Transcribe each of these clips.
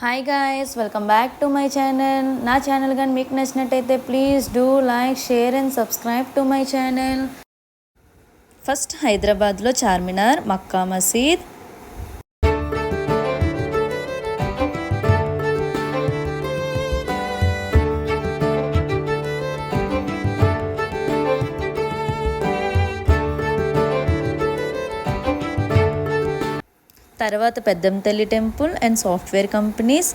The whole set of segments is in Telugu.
Hi guys, welcome back to my channel. నా ఛానల్ కానీ మీకు నచ్చినట్టయితే please do like, share and subscribe to my channel. First హైదరాబాద్లో చార్మినార్, మక్కా మసీద్, తర్వాత Peddammathalli temple and software companies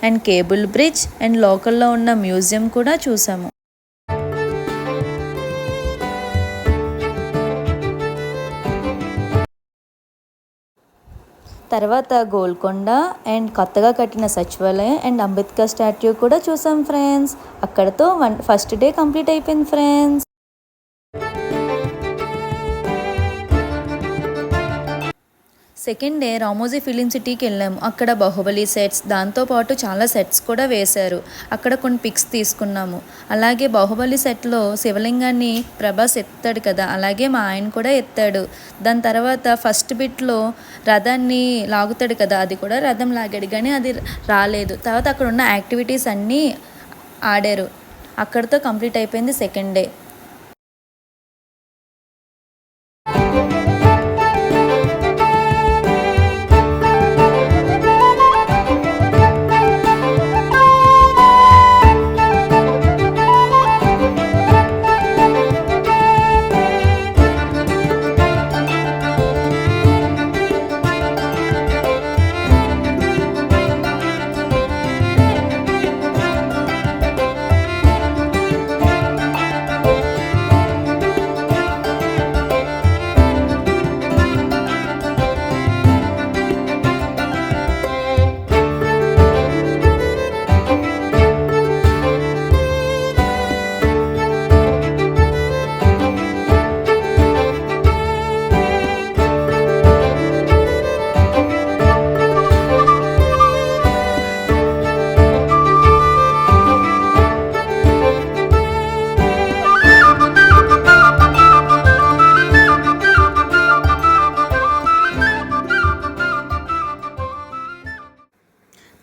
and cable bridge and లోకల్లో ఉన్న మ్యూజియం కూడా చూసాము. తర్వాత గోల్కొండ అండ్ కొత్తగా కట్టిన సచివాలయం అండ్ అంబేద్కర్ స్టాట్యూ కూడా చూసాం ఫ్రెండ్స్. అక్కడతో ఫస్ట్ డే కంప్లీట్ అయిపోయింది friends. Second day Ramoji film సిటీకి వెళ్ళాము. అక్కడ బాహుబలి సెట్స్, దాంతోపాటు చాలా సెట్స్ కూడా వేశారు. అక్కడ కొన్ని పిక్స్ తీసుకున్నాము. అలాగే బాహుబలి సెట్లో శివలింగాన్ని ప్రభాస్ ఎత్తాడు కదా, అలాగే మా ఆయన కూడా ఎత్తాడు. దాని తర్వాత ఫస్ట్ బిట్లో రథాన్ని లాగుతాడు కదా, అది కూడా రథం లాగాడు కానీ అది రాలేదు. తర్వాత అక్కడ ఉన్న యాక్టివిటీస్ అన్నీ ఆడారు. అక్కడితో కంప్లీట్ అయిపోయింది second day.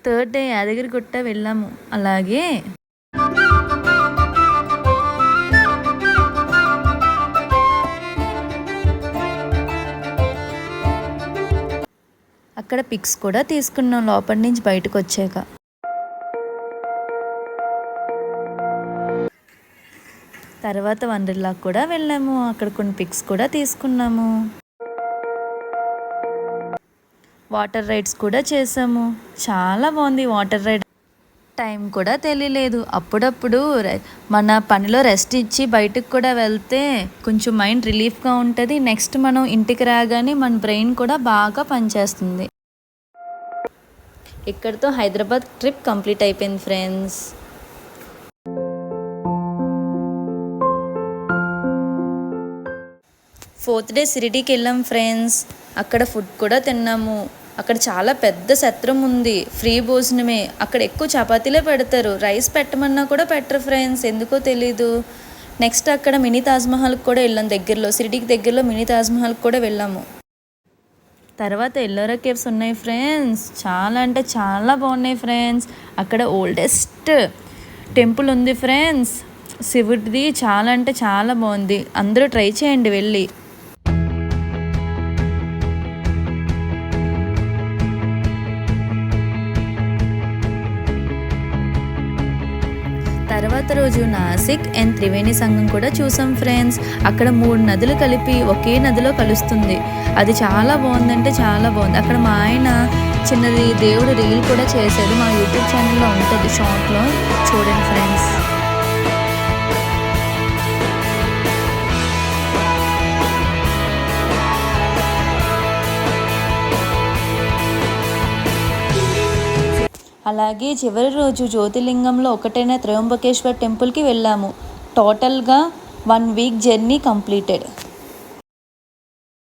Third day Yadagirigutta వెళ్ళాము. అలాగే అక్కడ పిక్స్ కూడా తీసుకున్నాం లోపల నుంచి బయటకు వచ్చాక. తర్వాత వండర్లాకి కూడా వెళ్ళాము. అక్కడ కొన్ని పిక్స్ కూడా తీసుకున్నాము. వాటర్ రైడ్స్ కూడా చేసాము. చాలా బాగుంది వాటర్ రైడ్. టైం కూడా తెలియలేదు. అప్పుడప్పుడు మన పనిలో రెస్ట్ ఇచ్చి బయటకు కూడా వెళ్తే కొంచెం మైండ్ రిలీఫ్గా ఉంటుంది. నెక్స్ట్ మనం ఇంటికి రాగానే మన బ్రెయిన్ కూడా బాగా పనిచేస్తుంది. ఇక్కడితో హైదరాబాద్ ట్రిప్ కంప్లీట్ అయిపోయింది ఫ్రెండ్స్. ఫోర్త్ డే షిరిడీకి వెళ్ళాం ఫ్రెండ్స్. అక్కడ ఫుడ్ కూడా తిన్నాము. అక్కడ చాలా పెద్ద సత్రం ఉంది, ఫ్రీ భోజనమే. అక్కడ ఎక్కువ చపాతీలే పెడతారు, రైస్ పెట్టమన్నా కూడా పెట్టరు ఫ్రెండ్స్, ఎందుకో తెలీదు. నెక్స్ట్ అక్కడ మినీ తాజ్మహల్కి కూడా వెళ్ళాం. దగ్గరలో షిరిడీకి దగ్గరలో మినీ తాజ్మహల్కి కూడా వెళ్ళాము. తర్వాత ఎల్లోరా కేవ్స్ ఉన్నాయి ఫ్రెండ్స్. చాలా అంటే చాలా బాగున్నాయి ఫ్రెండ్స్. అక్కడ ఓల్డెస్ట్ టెంపుల్ ఉంది ఫ్రెండ్స్, శివుడిది. చాలా అంటే చాలా బాగుంది. అందరూ ట్రై చేయండి వెళ్ళి. తర్వాత రోజు నాసిక్ అండ్ త్రివేణి సంఘం కూడా చూసాం ఫ్రెండ్స్. అక్కడ 3 నదులు కలిపి ఒకే నదిలో కలుస్తుంది. అది చాలా బాగుందంటే చాలా బాగుంది. అక్కడ మా ఆయన చిన్నది దేవుడు రీల్ కూడా చేశాడు. మా యూట్యూబ్ ఛానల్లో ఉంటుంది, షార్ట్లో చూడండి ఫ్రెండ్స్. అలాగే చివరి రోజు జ్యోతిర్లింగంలో ఒకటైన త్రయంబకేశ్వర్ టెంపుల్కి వెళ్ళాము. టోటల్గా 1 వీక్ జర్నీ కంప్లీటెడ్.